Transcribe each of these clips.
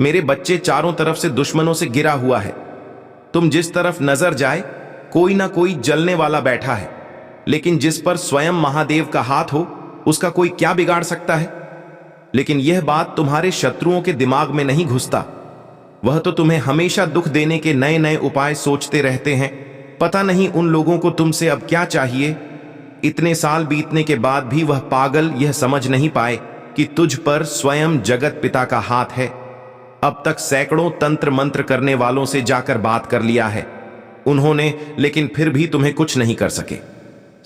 मेरे बच्चे चारों तरफ से दुश्मनों से घिरा हुआ है। तुम जिस तरफ नजर जाए कोई ना कोई जलने वाला बैठा है, लेकिन जिस पर स्वयं महादेव का हाथ हो उसका कोई क्या बिगाड़ सकता है। लेकिन यह बात तुम्हारे शत्रुओं के दिमाग में नहीं घुसता। वह तो तुम्हें हमेशा दुख देने के नए नए उपाय सोचते रहते हैं। पता नहीं उन लोगों को तुमसे अब क्या चाहिए। इतने साल बीतने के बाद भी वह पागल यह समझ नहीं पाए कि तुझ पर स्वयं जगत पिता का हाथ है। अब तक सैकड़ों तंत्र मंत्र करने वालों से जाकर बात कर लिया है उन्होंने, लेकिन फिर भी तुम्हें कुछ नहीं कर सके।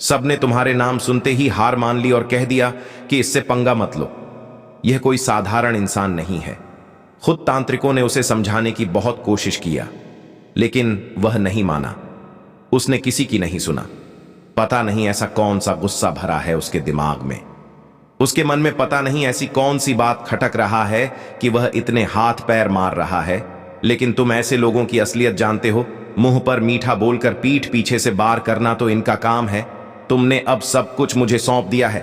सबने तुम्हारे नाम सुनते ही हार मान ली और कह दिया कि इससे पंगा मत लो, यह कोई साधारण इंसान नहीं है। खुद तांत्रिकों ने उसे समझाने की बहुत कोशिश किया, लेकिन वह नहीं माना। उसने किसी की नहीं सुना। पता नहीं ऐसा कौन सा गुस्सा भरा है उसके दिमाग में। उसके मन में पता नहीं ऐसी कौन सी बात खटक रहा है कि वह इतने हाथ पैर मार रहा है। लेकिन तुम ऐसे लोगों की असलियत जानते हो। मुंह पर मीठा बोलकर पीठ पीछे से वार करना तो इनका काम है। तुमने अब सब कुछ मुझे सौंप दिया है।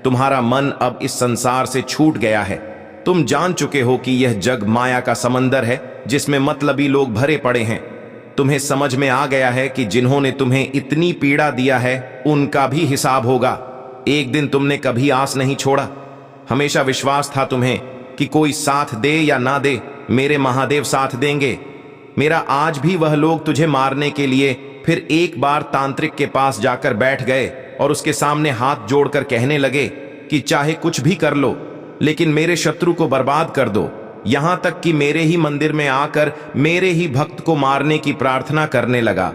तुम्हारा मन अब इस संसार से छूट गया है। तुम जान चुके हो कि यह जग माया का समंदर है जिसमें मतलबी लोग भरे पड़े हैं। तुम्हें समझ में आ गया है कि जिन्होंने तुम्हें इतनी पीड़ा दिया है उनका भी हिसाब होगा। एक दिन तुमने कभी आस नहीं छोड़ा। हमेशा विश्वास था तुम्हें कि कोई साथ दे या ना दे, मेरे महादेव साथ देंगे। मेरा आज भी वह लोग तुझे मारने के लिए फिर एक बार तांत्रिक के पास जाकर बैठ गए और उसके सामने हाथ जोड़कर कहने लगे कि चाहे कुछ भी कर लो, लेकिन मेरे शत्रु को बर्बाद कर दो। यहां तक कि मेरे ही मंदिर में आकर मेरे ही भक्त को मारने की प्रार्थना करने लगा।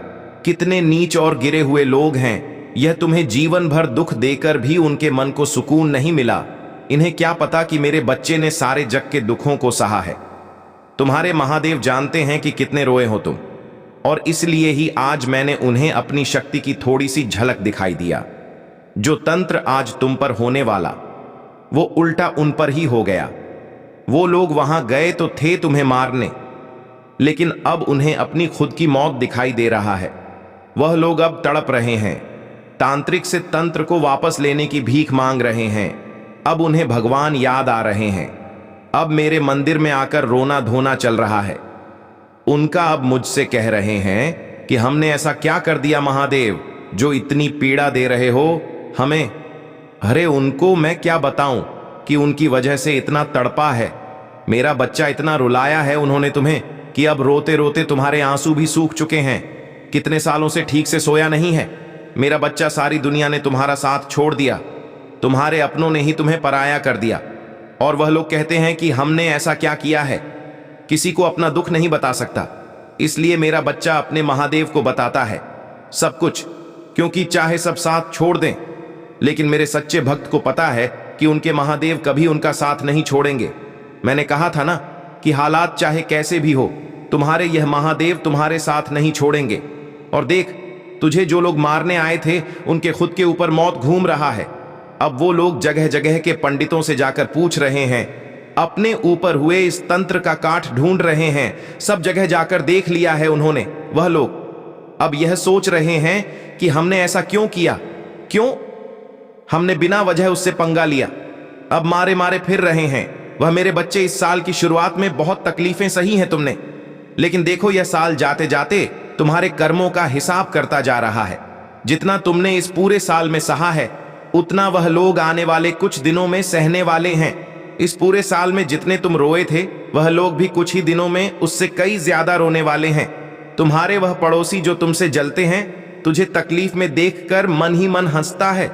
कितने नीच और गिरे हुए लोग हैं। यह तुम्हें जीवन भर दुख देकर भी उनके मन को सुकून नहीं मिला। इन्हें क्या पता कि मेरे बच्चे ने सारे जग के दुखों को सहा है। तुम्हारे महादेव जानते हैं कि कितने रोए हो तुम, और इसलिए ही आज मैंने उन्हें अपनी शक्ति की थोड़ी सी झलक दिखाई दिया। जो तंत्र आज तुम पर होने वाला वो उल्टा उन पर ही हो गया। वो लोग वहां गए तो थे तुम्हें मारने, लेकिन अब उन्हें अपनी खुद की मौत दिखाई दे रहा है। वह लोग अब तड़प रहे हैं, तांत्रिक से तंत्र को वापस लेने की भीख मांग रहे हैं। अब उन्हें भगवान याद आ रहे हैं। अब मेरे मंदिर में आकर रोना धोना चल रहा है। उनका अब मुझसे कह रहे हैं कि हमने ऐसा क्या कर दिया महादेव जो इतनी पीड़ा दे रहे हो हमें। अरे उनको मैं क्या बताऊं कि उनकी वजह से इतना तड़पा है। मेरा बच्चा इतना रुलाया है उन्होंने तुम्हें कि अब रोते रोते तुम्हारे आंसू भी सूख चुके हैं। कितने सालों से ठीक से सोया नहीं है। मेरा बच्चा, सारी दुनिया ने तुम्हारा साथ छोड़ दिया। तुम्हारे अपनों ने ही तुम्हें पराया कर दिया। और वह लोग कहते हैं कि हमने ऐसा क्या किया है। किसी को अपना दुख नहीं बता सकता, इसलिए मेरा बच्चा अपने महादेव को बताता है सब कुछ, क्योंकि चाहे सब साथ छोड़ दें, लेकिन मेरे सच्चे भक्त को पता है कि उनके महादेव कभी उनका साथ नहीं छोड़ेंगे। मैंने कहा था ना कि हालात चाहे कैसे भी हो, तुम्हारे यह महादेव तुम्हारे साथ नहीं छोड़ेंगे। और देख, तुझे जो लोग मारने आए थे उनके खुद के ऊपर मौत घूम रहा है। अब वो लोग जगह जगह के पंडितों से जाकर पूछ रहे हैं, अपने ऊपर हुए इस तंत्र का काठ ढूंढ रहे हैं। सब जगह जाकर देख लिया है उन्होंने। वह लोग अब यह सोच रहे हैं कि हमने ऐसा क्यों किया, क्यों हमने बिना वजह उससे पंगा लिया। अब मारे मारे फिर रहे हैं। वह मेरे बच्चे, इस साल की शुरुआत में बहुत तकलीफें सही हैं तुमने, लेकिन देखो यह साल जाते जाते तुम्हारे कर्मों का हिसाब करता जा रहा है। जितना तुमने इस पूरे साल में सहा है उतना वह लोग आने वाले कुछ दिनों में सहने वाले हैं। इस पूरे साल में जितने तुम रोए थे वह लोग भी कुछ ही दिनों में उससे कई ज्यादा रोने वाले हैं। तुम्हारे वह पड़ोसी जो तुमसे जलते हैं, तुझे तकलीफ में देखकर मन ही मन हंसता है।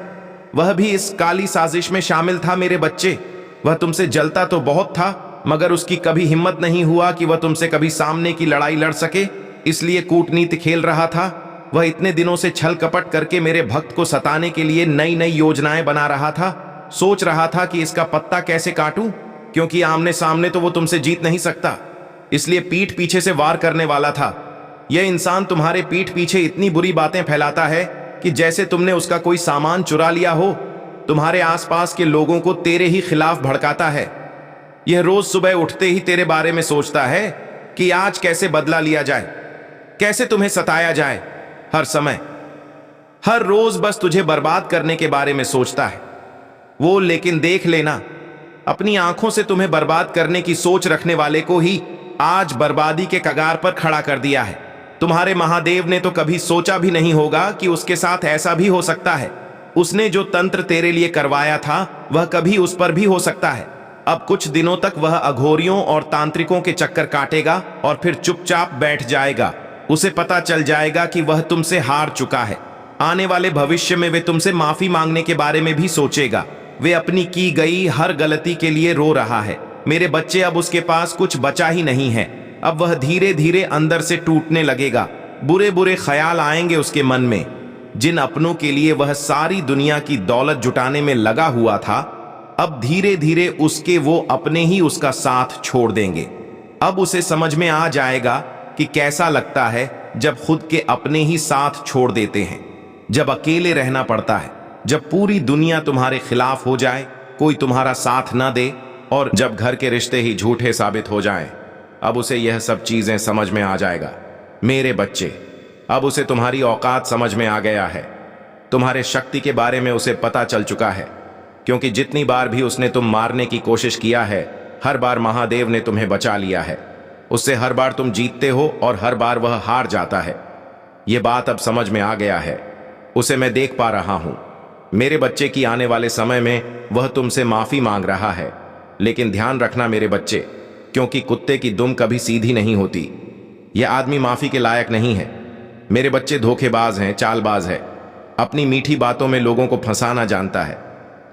वह भी इस काली साजिश में शामिल था मेरे बच्चे। वह तुमसे जलता तो बहुत था, मगर उसकी कभी हिम्मत नहीं हुआ कि वह तुमसे कभी सामने की लड़ाई लड़ सके, इसलिए कूटनीति खेल रहा था। वह इतने दिनों से छल कपट करके मेरे भक्त को सताने के लिए नई नई योजनाएं बना रहा था। सोच रहा था कि इसका पत्ता कैसे काटूं, क्योंकि आमने सामने तो वो तुमसे जीत नहीं सकता, इसलिए पीठ पीछे से वार करने वाला था। यह इंसान तुम्हारे पीठ पीछे इतनी बुरी बातें फैलाता है कि जैसे तुमने उसका कोई सामान चुरा लिया हो। तुम्हारे आसपास के लोगों को तेरे ही खिलाफ भड़काता है। यह रोज सुबह उठते ही तेरे बारे में सोचता है कि आज कैसे बदला लिया जाए, कैसे तुम्हें सताया जाए। हर समय, हर रोज बस तुझे बर्बाद करने के बारे में सोचता है वो। लेकिन देख लेना, अपनी आंखों से तुम्हें बर्बाद करने की सोच रखने वाले को ही आज बर्बादी के कगार पर खड़ा कर दिया है। तुम्हारे महादेव ने तो कभी सोचा भी नहीं होगा कि उसके साथ ऐसा भी हो सकता है। उसने जो तंत्र तेरे लिए करवाया था वह कभी उस पर भी हो सकता है। अब कुछ दिनों तक वह अघोरियों और तांत्रिकों के चक्कर काटेगा और फिर चुपचाप बैठ जाएगा। उसे पता चल जाएगा कि वह तुमसे हार चुका है। आने वाले भविष्य में वे तुमसे माफी मांगने के बारे में भी सोचेगा। वे अपनी की गई हर गलती के लिए रो रहा है। मेरे बच्चे, अब उसके पास कुछ बचा ही नहीं है। अब वह धीरे धीरे अंदर से टूटने लगेगा। बुरे बुरे ख्याल आएंगे उसके मन में। जिन अपनों के लिए वह सारी दुनिया की दौलत जुटाने में लगा हुआ था, अब धीरे धीरे उसके वो अपने ही उसका साथ छोड़ देंगे। अब उसे समझ में आ जाएगा कि कैसा लगता है जब खुद के अपने ही साथ छोड़ देते हैं, जब अकेले रहना पड़ता है, जब पूरी दुनिया तुम्हारे खिलाफ हो जाए, कोई तुम्हारा साथ ना दे और जब घर के रिश्ते ही झूठे साबित हो जाएं। अब उसे यह सब चीजें समझ में आ जाएगा। मेरे बच्चे, अब उसे तुम्हारी औकात समझ में आ गया है। तुम्हारे शक्ति के बारे में उसे पता चल चुका है, क्योंकि जितनी बार भी उसने तुम मारने की कोशिश किया है, हर बार महादेव ने तुम्हें बचा लिया है। उससे हर बार तुम जीतते हो और हर बार वह हार जाता है। यह बात अब समझ में आ गया है। उसे मैं देख पा रहा हूं। मेरे बच्चे की आने वाले समय में वह तुमसे माफी मांग रहा है। लेकिन ध्यान रखना मेरे बच्चे, क्योंकि कुत्ते की दुम कभी सीधी नहीं होती। यह आदमी माफी के लायक नहीं है। मेरे बच्चे धोखेबाज हैं, चालबाज है, अपनी मीठी बातों में लोगों को फंसाना जानता है।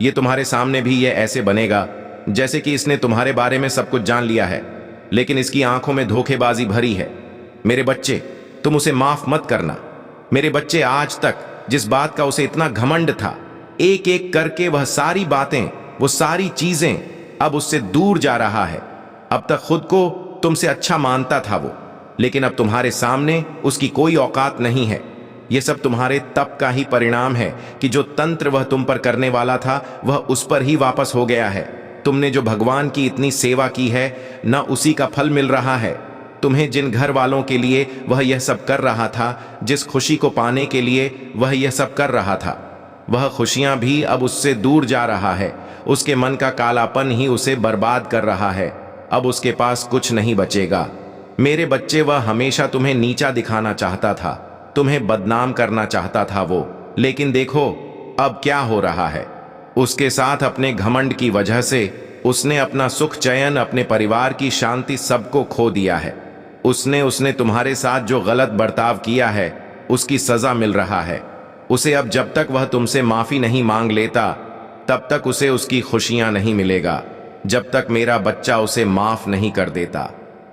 यह तुम्हारे सामने भी यह ऐसे बनेगा जैसे कि इसने तुम्हारे बारे में सब कुछ जान लिया है, लेकिन इसकी आंखों में धोखेबाजी भरी है। मेरे बच्चे, तुम उसे माफ मत करना। मेरे बच्चे, आज तक जिस बात का उसे इतना घमंड था, एक एक करके वह सारी बातें, वो सारी चीजें अब उससे दूर जा रहा है। अब तक खुद को तुमसे अच्छा मानता था वो, लेकिन अब तुम्हारे सामने उसकी कोई औकात नहीं है। यह सब तुम्हारे तप का ही परिणाम है कि जो तंत्र वह तुम पर करने वाला था वह उस पर ही वापस हो गया है। तुमने जो भगवान की इतनी सेवा की है, न उसी का फल मिल रहा है। तुम्हें जिन घर वालों के लिए वह यह सब कर रहा था, जिस खुशी को पाने के लिए वह यह सब कर रहा था, वह खुशियां भी अब उससे दूर जा रहा है। उसके मन का कालापन ही उसे बर्बाद कर रहा है। अब उसके पास कुछ नहीं बचेगा। मेरे बच्चे, वह हमेशा तुम्हें नीचा दिखाना चाहता था, तुम्हें बदनाम करना चाहता था वो, लेकिन देखो अब क्या हो रहा है। उसके साथ अपने घमंड की वजह से उसने अपना सुख चैन, अपने परिवार की शांति सबको खो दिया है। उसने तुम्हारे साथ जो गलत बर्ताव किया है उसकी सजा मिल रहा है उसे। अब जब तक वह तुमसे माफी नहीं मांग लेता तब तक उसे उसकी खुशियां नहीं मिलेगा। जब तक मेरा बच्चा उसे माफ नहीं कर देता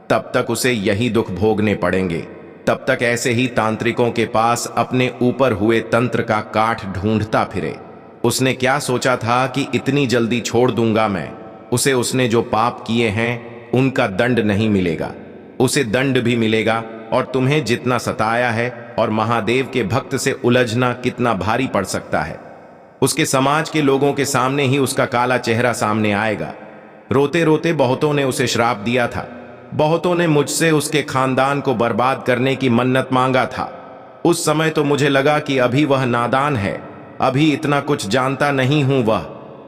तब तक उसे यही दुख भोगने पड़ेंगे। तब तक ऐसे ही तांत्रिकों के पास अपने ऊपर हुए तंत्र का काठ ढूंढता फिरे। उसने क्या सोचा था कि इतनी जल्दी छोड़ दूंगा मैं उसे? उसने जो पाप किए हैं उनका दंड नहीं मिलेगा, उसे दंड भी मिलेगा। और तुम्हें जितना सताया है और महादेव के भक्त से उलझना कितना भारी पड़ सकता है, उसके समाज के लोगों के सामने ही उसका काला चेहरा सामने आएगा। रोते रोते बहुतों ने उसे श्राप दिया था, बहुतों ने मुझसे उसके खानदान को बर्बाद करने की मन्नत मांगा था। उस समय तो मुझे लगा कि अभी वह नादान है, अभी इतना कुछ जानता नहीं हूं वह,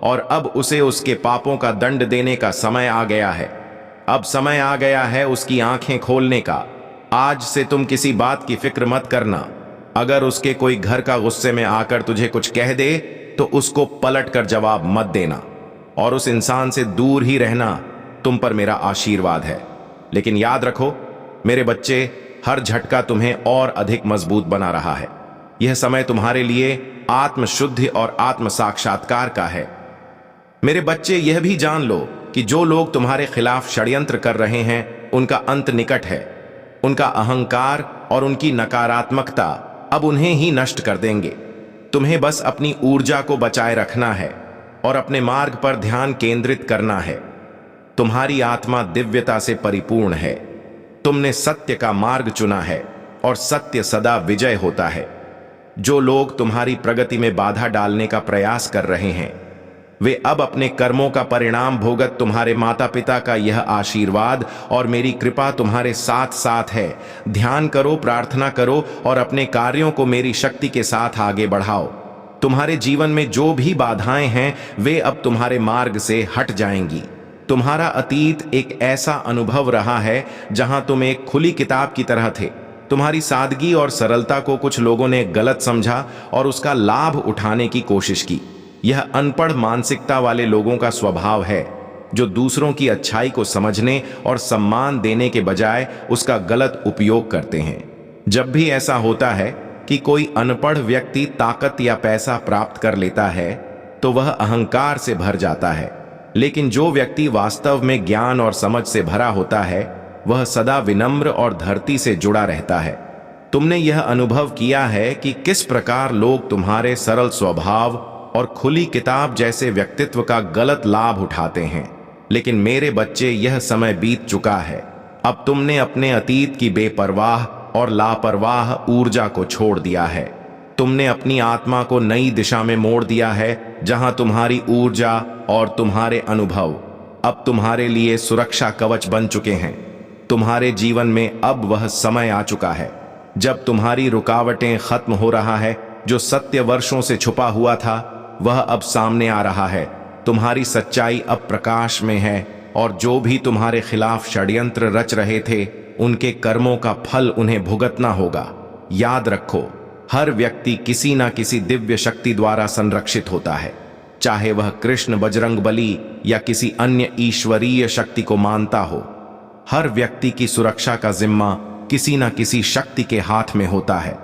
और अब उसे उसके पापों का दंड देने का समय आ गया है। अब समय आ गया है उसकी आंखें खोलने का। आज से तुम किसी बात की फिक्र मत करना। अगर उसके कोई घर का गुस्से में आकर तुझे कुछ कह दे तो उसको पलट कर जवाब मत देना और उस इंसान से दूर ही रहना। तुम पर मेरा आशीर्वाद है। लेकिन याद रखो मेरे बच्चे, हर झटका तुम्हें और अधिक मजबूत बना रहा है। यह समय तुम्हारे लिए आत्मशुद्धि और आत्म साक्षात्कार का है। मेरे बच्चे, यह भी जान लो कि जो लोग तुम्हारे खिलाफ षड्यंत्र कर रहे हैं उनका अंत निकट है। उनका अहंकार और उनकी नकारात्मकता अब उन्हें ही नष्ट कर देंगे। तुम्हें बस अपनी ऊर्जा को बचाए रखना है और अपने मार्ग पर ध्यान केंद्रित करना है। तुम्हारी आत्मा दिव्यता से परिपूर्ण है। तुमने सत्य का मार्ग चुना है और सत्य सदा विजय होता है। जो लोग तुम्हारी प्रगति में बाधा डालने का प्रयास कर रहे हैं वे अब अपने कर्मों का परिणाम भोगत। तुम्हारे माता पिता का यह आशीर्वाद और मेरी कृपा तुम्हारे साथ साथ है। ध्यान करो, प्रार्थना करो और अपने कार्यों को मेरी शक्ति के साथ आगे बढ़ाओ। तुम्हारे जीवन में जो भी बाधाएं हैं वे अब तुम्हारे मार्ग से हट जाएंगी। तुम्हारा अतीत एक ऐसा अनुभव रहा है जहां तुम एक खुली किताब की तरह थे। तुम्हारी सादगी और सरलता को कुछ लोगों ने गलत समझा और उसका लाभ उठाने की कोशिश की। यह अनपढ़ मानसिकता वाले लोगों का स्वभाव है, जो दूसरों की अच्छाई को समझने और सम्मान देने के बजाय उसका गलत उपयोग करते हैं। जब भी ऐसा होता है कि कोई अनपढ़ व्यक्ति ताकत या पैसा प्राप्त कर लेता है, तो वह अहंकार से भर जाता है। लेकिन जो व्यक्ति वास्तव में ज्ञान और समझ से भरा होता है, वह सदा विनम्र और धरती से जुड़ा रहता है। तुमने यह अनुभव किया है कि किस प्रकार लोग तुम्हारे सरल स्वभाव और खुली किताब जैसे व्यक्तित्व का गलत लाभ उठाते हैं। लेकिन मेरे बच्चे, यह समय बीत चुका है। अब तुमने अपने अतीत की बेपरवाह और लापरवाह ऊर्जा को छोड़ दिया है। तुमने अपनी आत्मा को नई दिशा में मोड़ दिया है, जहां तुम्हारी ऊर्जा और तुम्हारे अनुभव अब तुम्हारे लिए सुरक्षा कवच बन चुके हैं। तुम्हारे जीवन में अब वह समय आ चुका है जब तुम्हारी रुकावटें खत्म हो रहा है। जो सत्य वर्षों से छुपा हुआ था, वह अब सामने आ रहा है। तुम्हारी सच्चाई अब प्रकाश में है, और जो भी तुम्हारे खिलाफ षड्यंत्र रच रहे थे, उनके कर्मों का फल उन्हें भुगतना होगा। याद रखो, हर व्यक्ति किसी न किसी दिव्य शक्ति द्वारा संरक्षित होता है, चाहे वह कृष्ण, बजरंगबली या किसी अन्य ईश्वरीय शक्ति को मानता हो। हर व्यक्ति की सुरक्षा का जिम्मा किसी न किसी शक्ति के हाथ में होता है।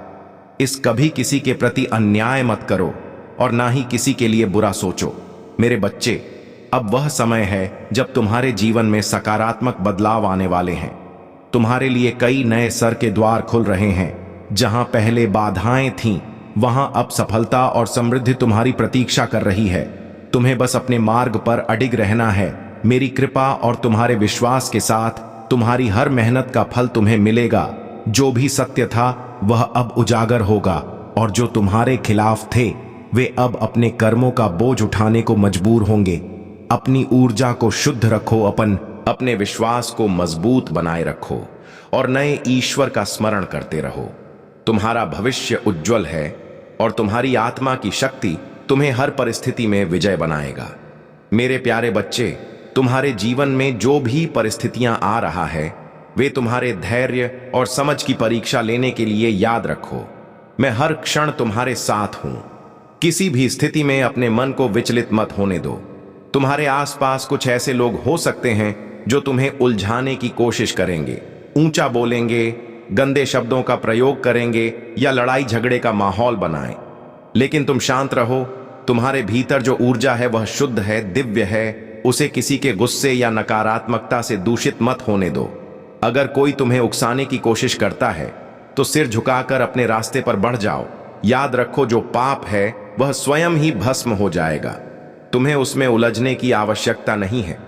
कभी किसी के प्रति अन्याय मत करो और ना ही किसी के लिए बुरा सोचो। मेरे बच्चे, अब वह समय है जब तुम्हारे जीवन में सकारात्मक बदलाव आने वाले हैं। तुम्हारे लिए कई नए सर के द्वार खुल रहे हैं। जहां पहले बाधाएं थीं, वहां अब सफलता और समृद्धि तुम्हारी प्रतीक्षा कर रही है। तुम्हें बस अपने मार्ग पर अडिग रहना है। मेरी कृपा और तुम्हारे विश्वास के साथ तुम्हारी हर मेहनत का फल तुम्हें मिलेगा। जो भी सत्य था, वह अब उजागर होगा, और जो तुम्हारे खिलाफ थे, वे अब अपने कर्मों का बोझ उठाने को मजबूर होंगे। अपनी ऊर्जा को शुद्ध रखो, अपने विश्वास को मजबूत बनाए रखो, और नए ईश्वर का स्मरण करते रहो। तुम्हारा भविष्य उज्जवल है, और तुम्हारी आत्मा की शक्ति तुम्हें हर परिस्थिति में विजय बनाएगा। मेरे प्यारे बच्चे, तुम्हारे जीवन में जो भी परिस्थितियां आ रहा है, वे तुम्हारे धैर्य और समझ की परीक्षा लेने के लिए। याद रखो, मैं हर क्षण तुम्हारे साथ हूं। किसी भी स्थिति में अपने मन को विचलित मत होने दो। तुम्हारे आसपास कुछ ऐसे लोग हो सकते हैं जो तुम्हें उलझाने की कोशिश करेंगे, ऊंचा बोलेंगे, गंदे शब्दों का प्रयोग करेंगे या लड़ाई झगड़े का माहौल बनाएं। लेकिन तुम शांत रहो। तुम्हारे भीतर जो ऊर्जा है, वह शुद्ध है, दिव्य है। उसे किसी के गुस्से या नकारात्मकता से दूषित मत होने दो। अगर कोई तुम्हें उकसाने की कोशिश करता है, तो सिर झुकाकर अपने रास्ते पर बढ़ जाओ। याद रखो, जो पाप है वह स्वयं ही भस्म हो जाएगा। तुम्हें उसमें उलझने की आवश्यकता नहीं है।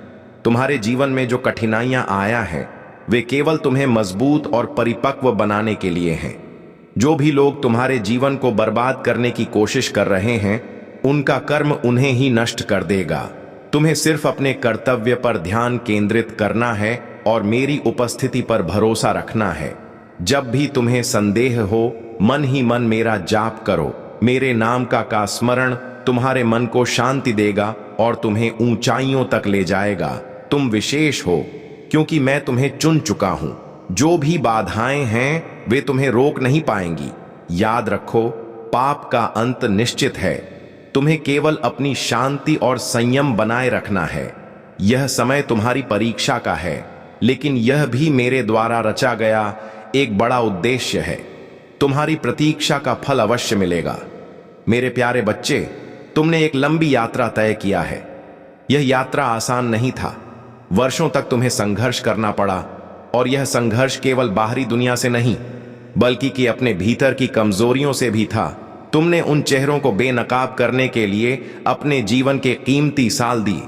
तुम्हारे जीवन में जो कठिनाइयां आया है, वे केवल तुम्हें मजबूत और परिपक्व बनाने के लिए हैं। जो भी लोग तुम्हारे जीवन को बर्बाद करने की कोशिश कर रहे हैं, उनका कर्म उन्हें ही नष्ट कर देगा। तुम्हें सिर्फ अपने कर्तव्य पर ध्यान केंद्रित करना है और मेरी उपस्थिति पर भरोसा रखना है। जब भी तुम्हें संदेह हो, मन ही मन मेरा जाप करो। मेरे नाम का स्मरण तुम्हारे मन को शांति देगा और तुम्हें ऊंचाइयों तक ले जाएगा। तुम विशेष हो, क्योंकि मैं तुम्हें चुन चुका हूं। जो भी बाधाएं हैं, वे तुम्हें रोक नहीं पाएंगी। याद रखो, पाप का अंत निश्चित है। तुम्हें केवल अपनी शांति और संयम बनाए रखना है। यह समय तुम्हारी परीक्षा का है, लेकिन यह भी मेरे द्वारा रचा गया एक बड़ा उद्देश्य है। तुम्हारी प्रतीक्षा का फल अवश्य मिलेगा। मेरे प्यारे बच्चे, तुमने एक लंबी यात्रा तय किया है। यह यात्रा आसान नहीं था। वर्षों तक तुम्हें संघर्ष करना पड़ा, और यह संघर्ष केवल बाहरी दुनिया से नहीं, बल्कि कि अपने भीतर की कमजोरियों से भी था। तुमने उन चेहरों को बेनकाब करने के लिए अपने जीवन के कीमती साल दिए,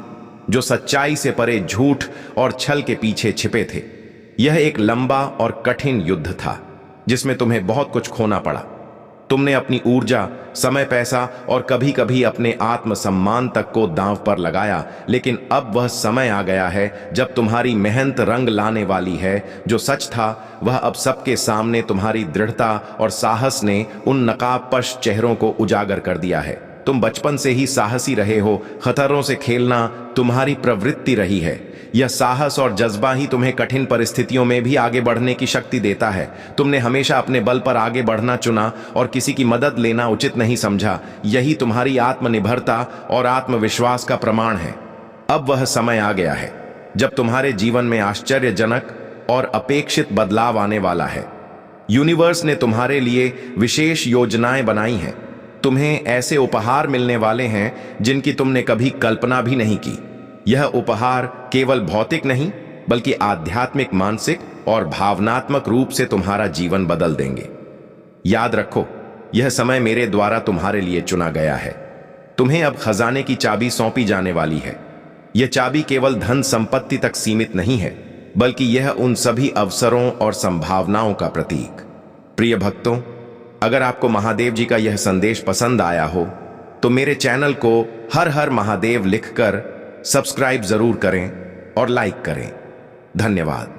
जो सच्चाई से परे झूठ और छल के पीछे छिपे थे। यह एक लंबा और कठिन युद्ध था, जिसमें तुम्हें बहुत कुछ खोना पड़ा। तुमने अपनी ऊर्जा, समय, पैसा और कभी कभी अपने आत्मसम्मान तक को दांव पर लगाया। लेकिन अब वह समय आ गया है जब तुम्हारी मेहनत रंग लाने वाली है। जो सच था, वह अब सबके सामने तुम्हारी दृढ़ता और साहस ने उन नकाबपोश चेहरों को उजागर कर दिया है। तुम बचपन से ही साहसी रहे हो, खतरों से खेलना तुम्हारी प्रवृत्ति रही है। यह साहस और जज्बा ही तुम्हें कठिन परिस्थितियों में भी आगे बढ़ने की शक्ति देता है। तुमने हमेशा अपने बल पर आगे बढ़ना चुना और किसी की मदद लेना उचित नहीं समझा। यही तुम्हारी आत्मनिर्भरता और आत्मविश्वास का प्रमाण है। अब वह समय आ गया है जब तुम्हारे जीवन में आश्चर्यजनक और अपेक्षित बदलाव आने वाला है। यूनिवर्स ने तुम्हारे लिए विशेष योजनाएं बनाई हैं। तुम्हें ऐसे उपहार मिलने वाले हैं जिनकी तुमने कभी कल्पना भी नहीं की। यह उपहार केवल भौतिक नहीं बल्कि आध्यात्मिक, मानसिक और भावनात्मक रूप से तुम्हारा जीवन बदल देंगे। याद रखो, यह समय मेरे द्वारा तुम्हारे लिए चुना गया है। तुम्हें अब खजाने की चाबी सौंपी जाने वाली है। यह चाबी केवल धन संपत्ति तक सीमित नहीं है, बल्कि यह उन सभी अवसरों और संभावनाओं का प्रतीक। प्रिय भक्तों, अगर आपको महादेव जी का यह संदेश पसंद आया हो तो मेरे चैनल को हर हर महादेव लिखकर सब्सक्राइब जरूर करें और लाइक करें। धन्यवाद।